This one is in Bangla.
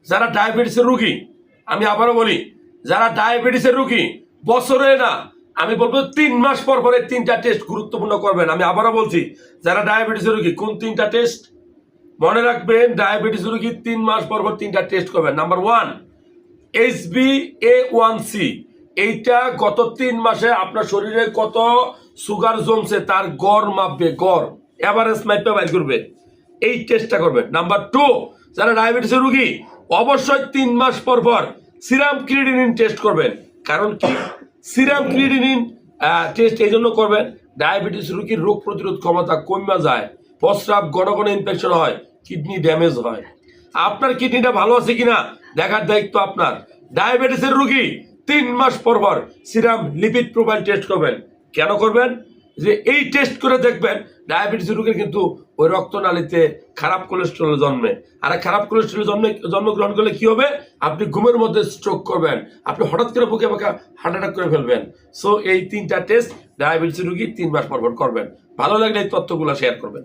যারা ডায়াবেটিসের রুগী, আমি আবারও বলি, যারা ডায়াবেটিসের রুগী বছরে না, আমি বলবো 3 মাস পর পরে 3টা টেস্ট গুরুত্বপূর্ণ করবেন। আমি আবারও বলছি, যারা ডায়াবেটিসের রুগী, কোন 3টা টেস্ট মনে রাখবেন? ডায়াবেটিস রুগী 3 মাস পর পর 3টা টেস্ট করবেন। Number 1, HbA1c। এইটা গত 3 মাসে আপনার শরীরে কত সুগার জমছে তার গড় মাপবে, গড় এভারেজ মাপবে, বাইর করবে। এই টেস্টটা করবেন। নাম্বার 2, যারা ডায়াবেটিসের রুগী অবশ্যই 3 মাস পর পর সিরাম ক্রিয়েটিনিন টেস্ট করবেন। কারণ কি? সিরাম ক্রিয়েটিনিন টেস্ট এই জন্য করবেন, ডায়াবেটিস রোগীর রোগ প্রতিরোধ ক্ষমতা কমে যায়, প্রস্রাব ঘন ঘন ইনফেকশন হয়, কিডনি ড্যামেজ হয়। আপনার কিডনিটা ভালো আছে কিনা দেখার দায়িত্ব আপনার। ডায়াবেটিসের রোগী 3 মাস পর পর সিরাম লিপিড প্রোফাইল টেস্ট করবেন। কেন করবেন? যে এই টেস্ট করে দেখবেন ডায়াবেটিস রোগীর কিন্তু ওই রক্তনালীতে খারাপ কোলেস্টেরল জন্মে, আর খারাপ কোলেস্টেরল জন্মগ্রহণ করলে কি হবে? আপনি ঘুমের মধ্যে স্ট্রোক করবেন, আপনি হঠাৎ করে বুকে বাঁকা হার্ট অ্যাটাক করে ফেলবেন। সো এই 3টা টেস্ট ডায়াবেটিস রোগী 3 মাস পর পর করবেন। ভালো লাগলে এই তথ্যগুলো শেয়ার করবেন।